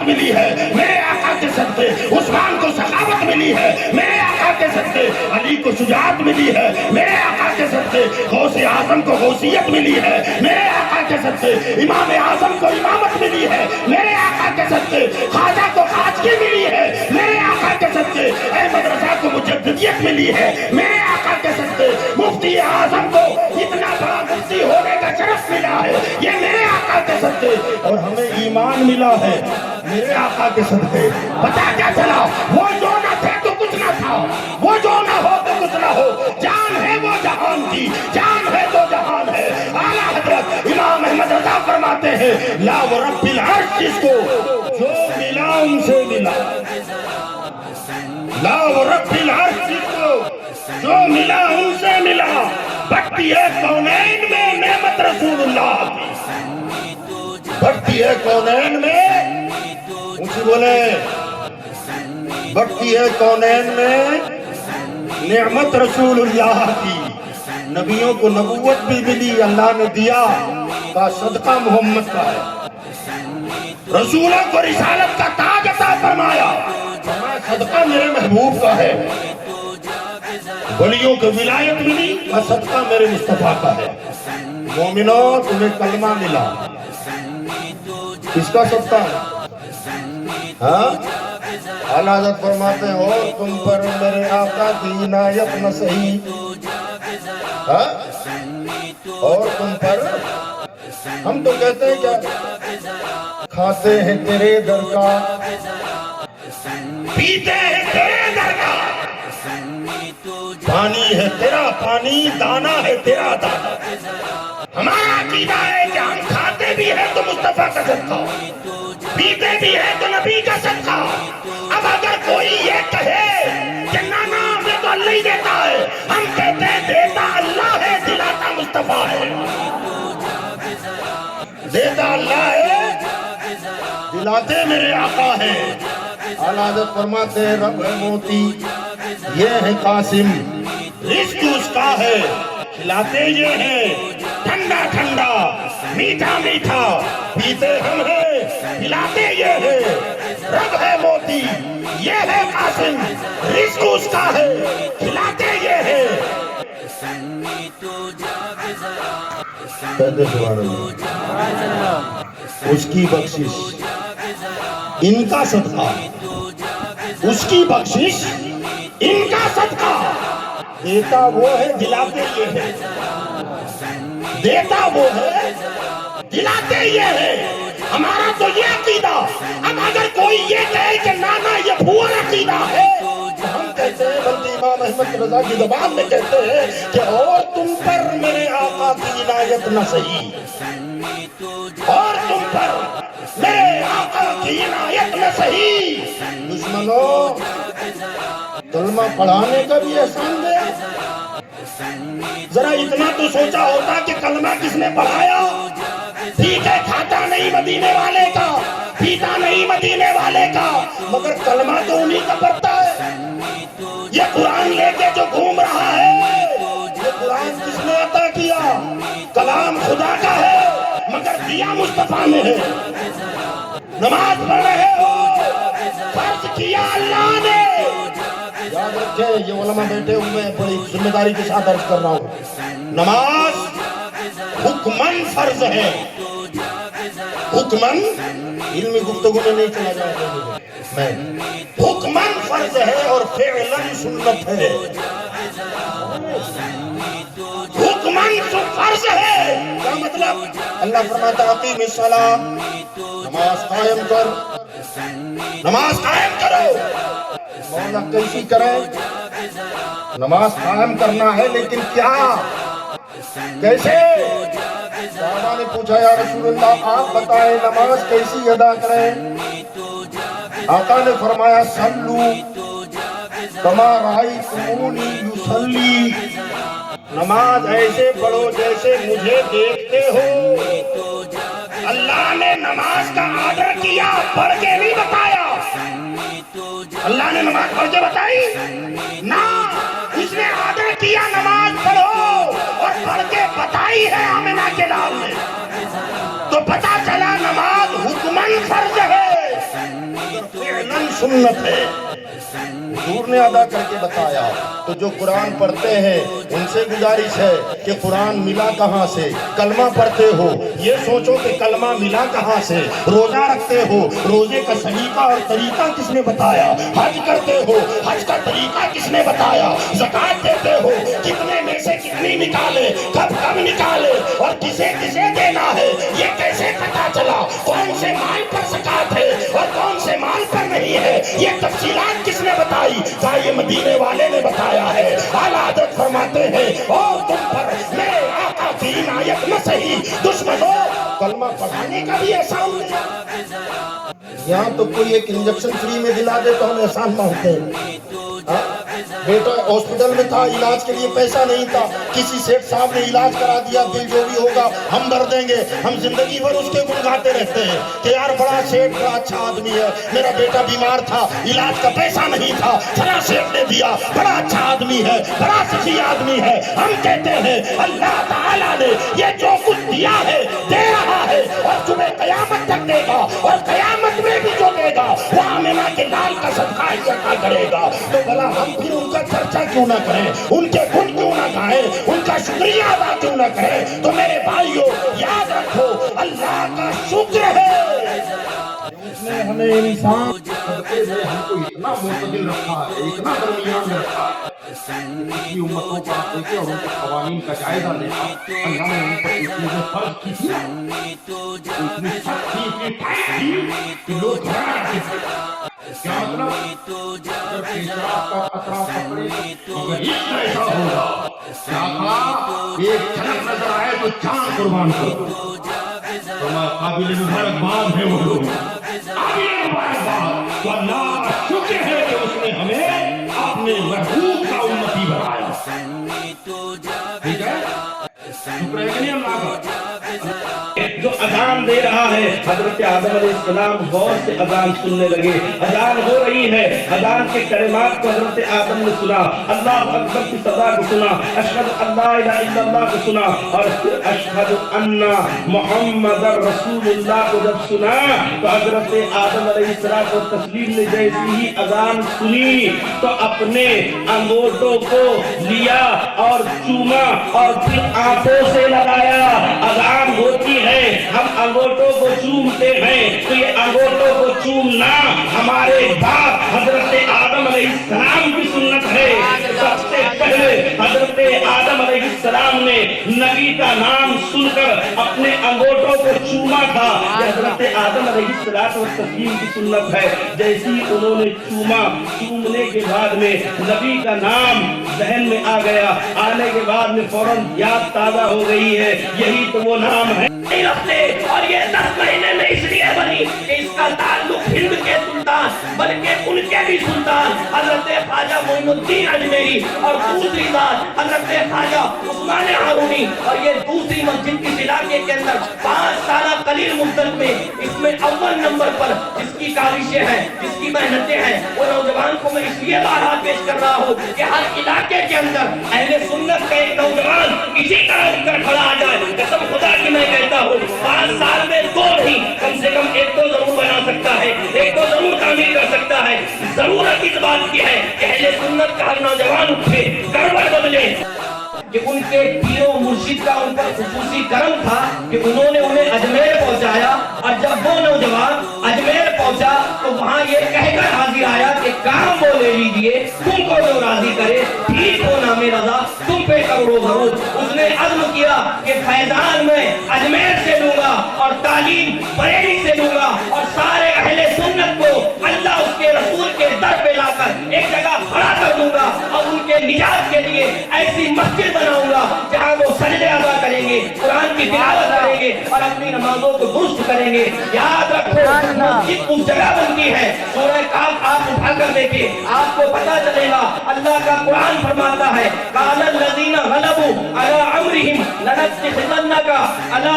محبت ملی ہے میرے آقا کے صدقے، عثمان کو سخاوت ملی ہے میرے آقا کے صدقے، علی کو شجاعت ملی ہے میرے آقا کے صدقے، غوث اعظم کو غوثیت ملی ہے میرے آقا کے صدقے، امام اعظم کو امامت ملی ہے میرے آقا کے صدقے، خواجہ کو خواجگی ملی ہے میرے آقا کے صدقے، احمد رضا کو مجددیت ملی ہے میرے آقا کے صدقے، مفتی اعظم کو اتنا بڑا مفتی ہونے کا شرف ملا ہے یہ میرے آقا کے صدقے، اور ہمیں ایمان ملا ہے میرے آقا کے صدقے۔ پتا کیا چلا؟ وہ جو نہ تھے تو کچھ نہ تھا، وہ جو نہ ہو تو کچھ نہ ہو، جان ہے وہ جہان کی، جان ہے تو جہان ہے۔ اعلیٰ حضرت امام احمد رضا فرماتے ہیں لا ورب العرش جس کو جو ملا ان سے ملا، لا ورب العرش جس کو جو ملا ان سے ملا، بڑھتی ہے کونین میں نعمت رسول اللہ کی، بڑھتی ہے کونین میں، اونچی بولے، بڑھتی ہے کونین میں نعمت رسول اللہ کی۔ نبیوں کو نبوت بھی ملی، اللہ نے دیا، کا صدقہ محمد کا ہے۔ رسولوں کو رسالت کا تاج عطا فرمایا، صدقہ میرے محبوب کا ہے۔ ولیوں کو ولایت ملی، کا صدقہ میرے مصطفیٰ کا ہے۔ مومنوں تمہیں کلمہ ملا، کس کا صدقہ ہے؟ ہاں؟ اعلیٰ حضرت فرماتے ہیں اور تم پر میرے آقا کی عنایت نہ سہی، ہاں؟ اور تم پر، ہم تو کہتے ہیں کیا کھاتے ہیں تیرے در کا، پیتے ہیں تیرے در کا، پانی ہے تیرا پانی، دانا ہے تیرا دانا۔ ہمارا عقیدہ ہے کہ ہم کھاتے بھی ہیں تو مصطفیٰ کا صدقہ، پیتے بھی ہیں تو نبی کا صدقہ۔ اب اگر کوئی یہ کہے کہ نانا ہمیں تو اللہ ہی دیتا ہے، ہم کہتے ہیں دیتا اللہ ہے، دلاتا مصطفیٰ ہے۔ دیتا اللہ ہے، دلاتے میرے آقا ہے۔ اعلیٰ حضرت فرماتے ہیں رب ہے موتی، یہ ہے قاسم، رزق اس کا ہے، کھلاتے یہ ہیں، ٹھنڈا ٹھنڈا میٹھا میٹھا پیتے ہم ہیں، کھلاتے یہ ہیں۔ رب ہے موتی، یہ ہے قاسم، رزق اس کا ہے، کھلاتے یہ ہیں۔ کہتے سبحان اللہ، اس کی بخشش ان کا صدقہ، اس کی بخشش ان کا صدقہ، دیتا وہ ہے دلاتے یہ ہے، دیتا وہ ہے دلاتے یہ ہے۔ ہمارا تو یہ عقیدہ، اب اگر کوئی یہ کہے کہ نانا یہ بھول عقیدہ ہے، تو ہم کہتے ہیں بلکہ امام احمد رضا کی زبان میں کہتے ہیں کہ اور تم پر میرے آقا کی عنایت نہ سہی، اور تم پر میرے آقا کی عنایت نہ سہی۔ دشمنوں کلمہ پڑھانے کا بھی احسان دیا، ذرا اتنا تو سوچا ہوتا کہ کلمہ کس نے پڑھایا۔ ٹھیک ہے کھاتا نہیں مدینے والے کا، پیتا نہیں مدینے والے کا، مگر کلمہ تو انہی کا پڑھتا ہے۔ یہ قرآن لے کے جو گھوم رہا ہے، یہ قرآن کس نے عطا کیا؟ کلام خدا کا ہے، مگر دیا مصطفیٰ نے ہے۔ نماز پڑھ رہے ہو، فرض کیا اللہ نے۔ یاد رکھیں یہ علماء بیٹھے ہوئے ہیں، بڑی ذمہ داری کے ساتھ عرض کر رہا ہوں، نماز حکمن فرض ہے، حکمن، علمی گفتگو میں نہیں چلا جاؤں میں، حکمن فرض ہے اور فعلاً سنت ہے۔ حکمن فرض ہے کیا مطلب؟ اللہ فرماتا اقیم الصلاۃ، نماز قائم کر، نماز قائم کرو۔ مولا کیسی کریں؟ نماز قائم کرنا ہے لیکن کیا، کیسے؟ صحابہ نے پوچھا یا رسول اللہ آپ بتائیں نماز کیسی ادا کریں؟ آقا نے فرمایا صلو کما رأیتمونی یصلی، نماز ایسے پڑھو جیسے مجھے دیکھتے ہو۔ اللہ نے نماز کا آرڈر کیا، پڑھ کے نہیں بتایا۔ اللہ نے نماز پڑھ کے بتائی نہ، اس نے آرڈر کیا نماز پڑھو، اور پڑھ کے بتائی ہے آمنہ کے لال نے۔ تو پتہ چلا نماز حکمن فرض ہے، सुन्नत है। हुजूर ने अदा करके बताया। तो जो कुरान पढ़ते हैं उनसे गुजारिश है कि कुरान मिला कहाँ से, कलमा पढ़ते हो ये सोचो कि कलमा मिला कहाँ से, रोजा रखते हो रोजे का सलीका और तरीका किसने बताया, हज करते हो हज का तरीका किसने बताया, ज़कात देते हो कितने में से कितनी निकाले, कब कब निकाले और किसे किसे देना है ये कैसे पता चला, कौन से माल पर ज़कात है और कौन से माल पर नहीं है, ये तफसीलात किसने बताई, क्या ये मदीने वाले ने बताया है। आला हज़रत फरमाते हैं और तुम पर मेरे आका की इनायत न सही दुश्मनों कलमा पढ़ाने का भी एहसान नहीं। यहाँ तो कोई एक इंजेक्शन फ्री में दिला दे तो हम एहसान मांगते हैं। बेटा हॉस्पिटल में था, इलाज के लिए पैसा नहीं था, किसी सेठ साहब ने इलाज करा दिया, बिल जो भी होगा हम भर देंगे। हम जिंदगी भर उसके गुण गाते रहते हैं कि यार बड़ा सेठ बड़ा अच्छा आदमी है, मेरा बेटा बीमार था इलाज का पैसा नहीं था, फला सेठ ने दिया, बड़ा अच्छा आदमी है, बड़ा सही आदमी है। हम कहते हैं अल्लाह ताला ने ये जो कुछ दिया है दे रहा है और तुम्हें कयामत तक देगा और कयामत में भी जो देगा वो आमिना के लाल का सदका इकट्ठा करेगा। तो भला हम फिर उनका चर्चा क्यों ना करें, उनके गुण क्यों ना गाएं, उनका शुक्रिया अदा क्यों ना करें। तो मेरे भाइयों याद रखो अल्लाह का शुक्र है उसने हमें इंसान सदके में हमको इतना मुतदिल रखा है, इतना दरमियान में रखा है। इसकी उम्मतों का देखे और उनके क़वानीन का जायजा लेना, अल्लाह ने उन पर इतनी जो फर्ज की थी ना, इतनी सख्ती इतनी टाइट थी कि लोग क्या मतलब अगर पेशाब का कतरा पकड़े मगर इतना ऐसा होगा क्या था, एक झलक नजर आए तो चांद कुर्बान करो। तो काबिल मुबारकबाद है वो लोग, काबिल मुबारकबाद। तो अल्लाह का शुक्र है कि उसने हमें अपने महबूब का उम्मती बनाया। ठीक है, शुक्र है कि नहीं अल्लाह का। जो अजान दे रहा है हजरत आदम अलैहिस्सलाम गौर से अजान सुनने लगे, अजान हो रही है, अजान के कलिमात को हजरत आदम ने सुना, अल्लाह अकबर की सदा को सुना, अशहदु अल्ला इलाहा इल्लल्लाह को सुना और फिर अशहदु अन्ना मुहम्मदर रसूलुल्लाह को जब सुना तो हजरत आदम अलैहिस्सलाम को तस्लीम ने जैसी ही अजान सुनी तो अपने अंगूठों को लिया और चूमा और फिर आंखों से लगाया। अजान होती है हम अंगूठों को चूमते हैं तो ये अंगूठों को चूमना हमारे बाप हजरत आदम अलैहिस्सलाम की सुन्नत है। सबसे पहले हजरत आदम अलैहिस्सलाम ने नबी का नाम सुनकर अपने अंगूठों को चूमा था। हजरत आदम अलैहिस्सलाम की सुन्नत है। जैसी उन्होंने चूमा, चूमने के बाद में नबी का नाम जहन में आ गया, आने के बाद में फौरन याद ताजा हो गई है, यही तो वो नाम है। और ये 10 महीने में इसलिए बनी कि इसका ताल्लुक हिंद के सुल्तान बल्कि उनके भी सुल्तान हजरत ख्वाजा मोइनुद्दीन अजमेरी और दूसरी बात हजरत ख्वाजा उस्मान हारूनी और ये दूसरी मस्जिद इस इलाके के अंदर 5 साल कलील मुद्दत में इसमें अव्वल नंबर पर जिसकी काविशें हैं, जिसकी मेहनतें हैं, वो नौजवान को मैं इसलिए बारहा पेश कर रहा हूँ कि हर इलाके के अंदर अहले सुन्नत का एक नौजवान इसी तरह उठकर खड़ा आ जाए। कसम खुदा की मैं कहता हूँ 5 साल में 2 नहीं कम से कम 1-2 जरूर बना सकता है, 1-2 जरूर तामीर कर सकता है। जरूरत इस बात की है कि अहले सुन्नत का हर नौजवान उठे, गड़बड़ बदले कि उनके पीरो मुर्शिद का उन पर खुसूसी करम था कि उन्होंने उन्हें अजमेर पहुंचाया और जब वो नौजवान अजमेर पहुंचा तो वहां ये कहकर हाजिर आया कि काम वो ले लीजिए, तुमको जो राजी करे, ठीक हो नामे रजा तुम पे करो जरूर। उसने अज़्म किया कि फैजान में अजमेर से लूंगा और तालीम बरेली से लूंगा और सारे अहले सुन्नत को अल्लाह उसके रसूल के दर पे लाकर एक जगह खड़ा कर दूंगा और उनके निजात के लिए ऐसी मस्जिद बनाऊंगा जहां वो सजदे अदा करेंगे, कुरान की तिलावत करेंगे और अपनी नमाजों को दुरुस्त करेंगे। याद रखो मस्जिद उस जगह बनती है, सूरह काफ आप उठा कर देखिए आपको पता चलेगा। अल्लाह का कुरान फरमाता है कालल लज़ीना गलबू अला अम्रिहिम लनत्तखिज़न्नका अला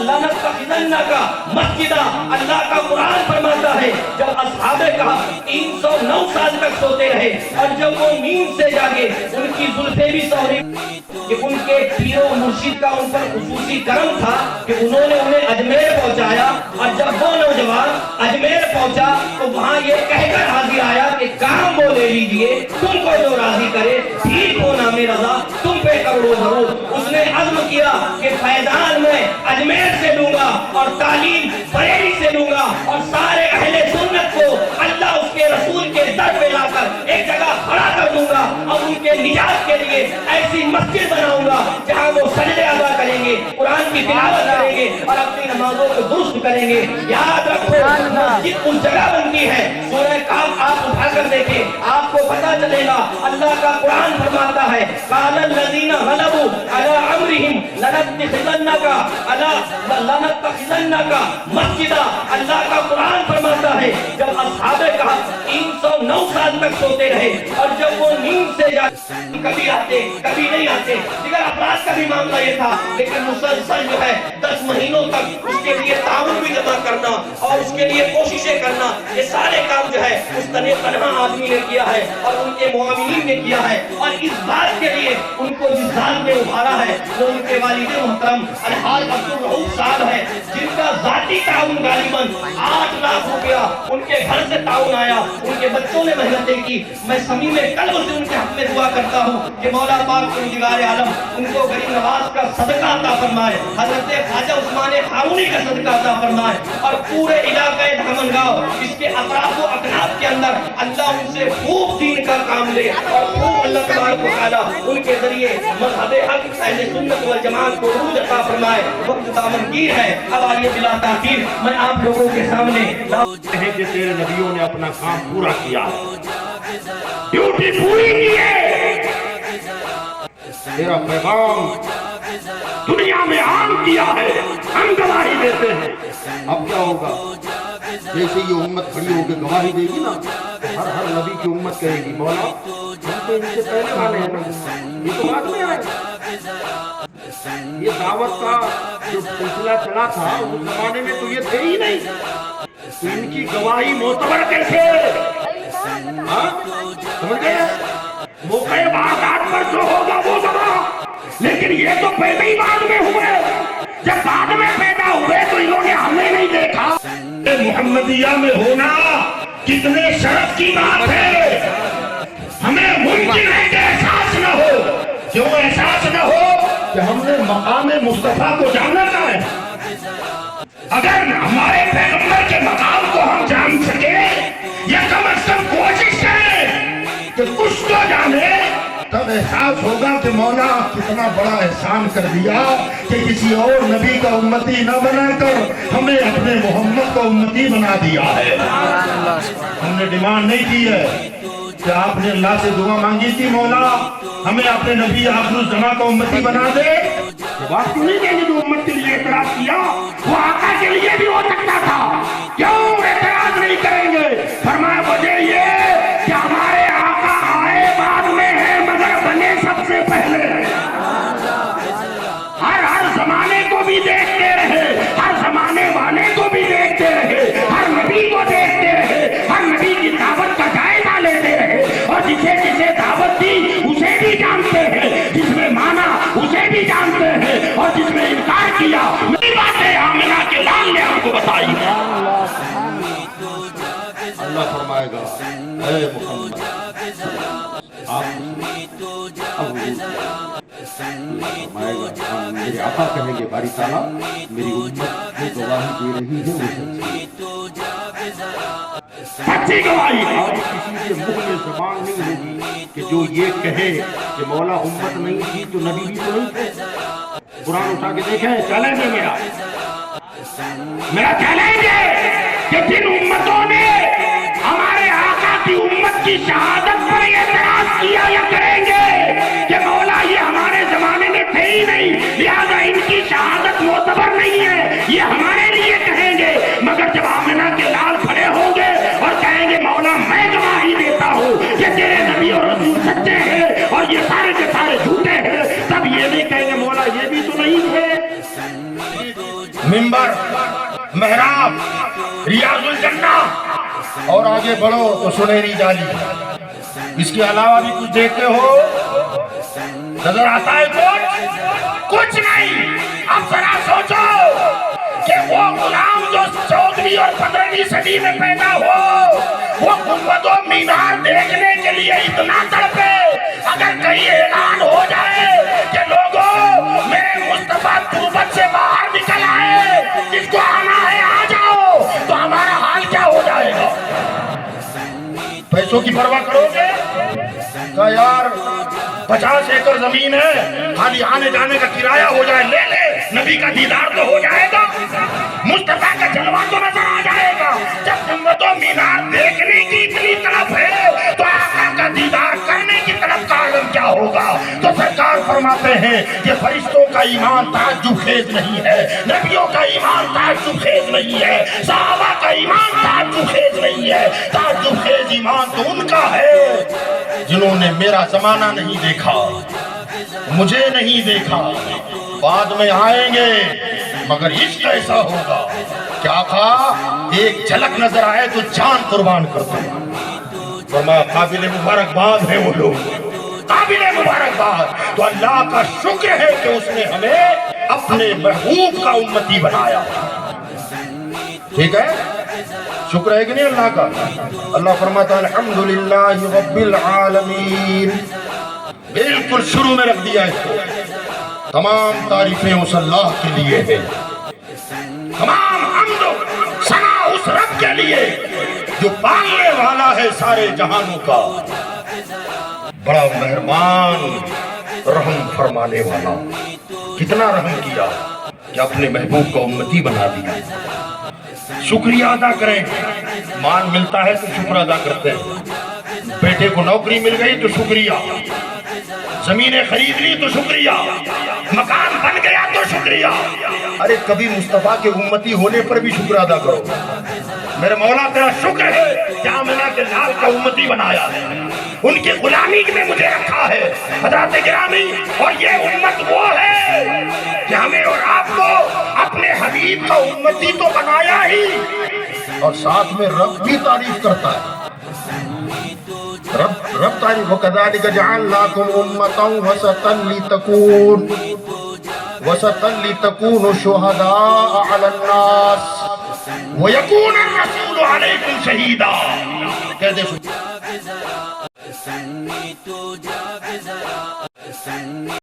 लनत्तखिज़न्नका मस्जिदा। अल्लाह का कुरान फरमाता है जब असहाबे कहा 309 साल तक सोते रहे और जब वो नींद से जागे उनकी जुल्फे भी सौरी कि उनके पीरो मुर्शिद का उन पर खुसूसी करम था कि उन्होंने उन्हें अजमेर पहुंचाया और जब वो नौजवान अजमेर पहुंचा तो वहां ये कहकर हाजिर लिए तुमको जो राजी करे ठीक हो नामे रजा तुम पे करोड़ों जरूर। उसने अज़्म किया कि फैजान में अजमेर से लूंगा और तालीम बरेली से लूंगा और सारे अहले सुन्नत को अल्लाह उसके रसूल के दर पे लाकर एक जगह खड़ा कर दूंगा और उनके निजात के लिए ऐसी मस्जिद बनाऊंगा जहां वो सजदे अदा करेंगे, कुरान की तिलावत करेंगे और अपनी नमाजों को दुरुस्त करेंगे। याद रखो मस्जिद उस जगह बनती है, सूरह काफ आप उठाकर देखें आपको पता चलेगा। अल्लाह का कुरान फरमाता है कालल लज़ीना गलबू अला अम्रिहिम लनत्तखिज़न्नका अला लनत्तखिज़न्नका मस्जिदा। अल्लाह का कुरान फरमाता है जब असहाबे कहा 309 साल तक सोते रहे और जब वो नींद से कभी आते कभी नहीं आते, दिगर अपराध का भी मामला ये था, लेकिन मुसलसल जो है 10 महीनों तक उसके लिए ताउन भी जमा करना और उसके लिए कोशिशें करना, ये सारे काम जो है उस तन्हा आदमी ने किया है और उनके मुआमिनीन ने किया है। और इस बात के लिए उनको जिस जाल में उभारा है वो उनके वालिद मोहतरम अलहाज अब्दुल रऊफ साहब है, जिनका जाती ताउन गालिबन 8 लाख रुपया उनके घर से ताउन आया, उनके बच्चों ने मेहनतें की। मैं समी में कल से उनके हक में दुआ करता हूँ कि मौला पाक परवरदिगार आलम उनको गरीब नवाज का सदका अता फरमाए, हजरत ख्वाजा उस्मान हारूनी का सदका अता फरमाए और पूरे इलाके धामनगांव इसके अतराफ व अकनाफ के अंदर अल्लाह उनसे खूब दीन का काम ले और खूब अल्लाह तबारक व तआला उनके जरिए मज़हब हक अहले सुन्नत वल जमात को रूज अता फरमाए। वक्त दामनगीर है, अब आइए बिला ताखीर मैं आप लोगों के सामने है कि तेरे नबियों ने अपना काम पूरा किया, ड्यूटी पूरी की है, तेरा पैगाम दुनिया में आम किया है, हम गवाही देते हैं। अब क्या होगा? जैसे ये उम्मत खड़ी होकर गवाही देगी ना तो हर नबी की उम्मत कहेगी मौला हम तो इनसे पहले वाले हैं, ये तो बाद में आए। ये दावत का जो सिलसिला चला था उस जमाने में तो ये थे ही नहीं, तो इनकी गवाही मोतबर कैसे? समझ गए? मौके वारदात पर जो होगा वो गवाह, लेकिन ये तो पहले ही बाद में हुए। जब बाद में पैदा हुए तो इन्होंने हमें नहीं देखा। मुहम्मदिया में होना कितने शर्फ की बात है, हमें मुमकिन है कि एहसास न हो। क्यों एहसास न हो? कि हमने मकाम मुस्तफा को जानना है। अगर हमारे पैगंबर के मकाम को हम जान सके या कम से कम कोशिश करें कि कुछ तो जाने, तब एहसास होगा कि मौला कितना बड़ा एहसान कर दिया कि किसी और नबी का उम्मती न बनाकर हमें अपने मोहम्मद का उम्मती बना दिया है। हमने डिमांड नहीं की है कि आपने अल्लाह से दुआ मांगी थी मौला हमें अपने नबी आखिरुज़्ज़मा का उम्मती बना दे। जवाब क्यों नहीं देंगे? जो उम्मत के लिए एतराज किया वो आका के लिए भी हो सकता था, क्यों एतराज नहीं करेंगे? फरमाया वजह ये कि हमारे आका आए बाद में है मगर बने सबसे पहले। हर जमाने को भी देखते रहे, हर जमाने वाले को भी देखते रहे, हर नबी को देखते रहे, हर नबी की दावत का जायजा लेते रहे और जिसे जिसे दावत दी उसे भी जानते हैं, जिसने माना उसे भी जानते हैं और जिसने इनकार किया मेरी बातें आमिना के लाल ने हमको बताई। अल्लाह फरमाएगा ऐ मुहम्मद आप फरमाएगा मेरे आका कहेंगे बारी ताला मेरी उम्मत जो गवाही दे रही है वो सच्ची गवाही। आज किसी के मुंह में ज़बान नहीं होगी कि जो ये कहे कि मौला उम्मत नहीं थी तो नबी भी तो नहीं थे। कुरान उठा के देखें, चैलेंज है मेरा चैलेंज है कि जिन उम्मतों ने हमारे आका की उम्मत की शहादत पर एतराज किया या करेंगे कि मौला ये हमारे जमाने में थे ही नहीं लिहाजा इनकी शहादत मोतबर नहीं है, ये हमारे लिए कहेंगे। मगर जब आमिना के लाल खड़े होंगे और कहेंगे मौला मैं गवाही देता हूँ कि तेरे नबी और रसूल सच्चे हैं और ये सारे के सारे झूठे हैं, तब ये नहीं कहेंगे मौला ये भी तो नहीं थे। मिंबर, मेहराब, रियाजुल जन्ना और आगे बढ़ो तो सुनहरी जाली। इसके अलावा भी कुछ देखते हो? नजर आता है कुछ नहीं। अब जरा सोचो कि वो गुलाम जो 14वीं और 15वीं सदी में पैदा हो वो गुंबद और मीनार देखने के लिए इतना तड़पे, अगर कहीं ऐलान हो जाए कि लोगों मेरे मुस्तफा तुर्बत से बाहर निकल आए, जिसको आना है आ जाओ, तो हमारा हाल क्या हो जाएगा? पैसों की परवाह करोगे? कहा यार 50 एकड़ जमीन है, खाली आने जाने का किराया हो जाए, ले ले, नबी का दीदार तो हो जाएगा, मुस्तफा का जलवा तो नजर आ जाएगा। जब गुंबदों मीनार देखने की इतनी तरफ है तो आका का दीदार करने की तरफ का आलम क्या होगा? तो सरकार फरमाते हैं कि फरिश्तों का ईमान ताज्जुब खेज नहीं है, नबियों का ईमान ताज्जुब खेज नहीं है, सहाबा का ईमान ताज्जुब खेज नहीं है। ताज्जुब खेज ईमान तो उनका है जिन्होंने मेरा जमाना नहीं देखा, मुझे नहीं देखा, बाद में आएंगे, मगर इश्क ऐसा होगा क्या कहा, एक झलक नजर आए तो जान कुर्बान कर दो। फरमाया काबिल मुबारकबाद है वो लोग, काबिल मुबारकबाद। तो अल्लाह का शुक्र है कि उसने हमें अपने महबूब का उम्मती बनाया। ठीक है, शुक्र है कि नहीं अल्लाह का? अल्लाह फरमाता है अल्हम्दुलिल्लाहि रब्बिल आलमीन, बिल्कुल शुरू में रख दिया इसको। तमाम तारीफें उस अल्लाह के लिए है, तमाम हम्द सना उस रब के लिए जो पालने वाला है सारे जहानों का, बड़ा मेहरबान रहम फरमाने वाला। कितना रहम किया कि अपने महबूब का उम्मती बना दिया। शुक्रिया अदा करें, मान मिलता है तो शुक्र अदा करते हैं, बेटे को नौकरी मिल गई तो शुक्रिया, जमीनें खरीद ली तो शुक्रिया, मकान बन गया तो शुक्रिया। अरे कभी मुस्तफा के उम्मती होने पर भी शुक्र अदा करो। मेरे मौला तेरा शुक्र है कि आमिना के लाल का उम्मती बनाया है, उनकी गुलामी में मुझे रखा है हज़रत गिरामी। और ये उम्मत वो है कि हमें और आपको अपने हबीब का उम्मती तो बनाया ही, और साथ में रब भी तारीफ करता है। रब तारीफ वकज़ालिक जअलनाकुम उम्मतन वसतन लितकूनु शुहदाअ अलन्नास वयकून अर्रसूलु अलैकुम शहीदा। कह दे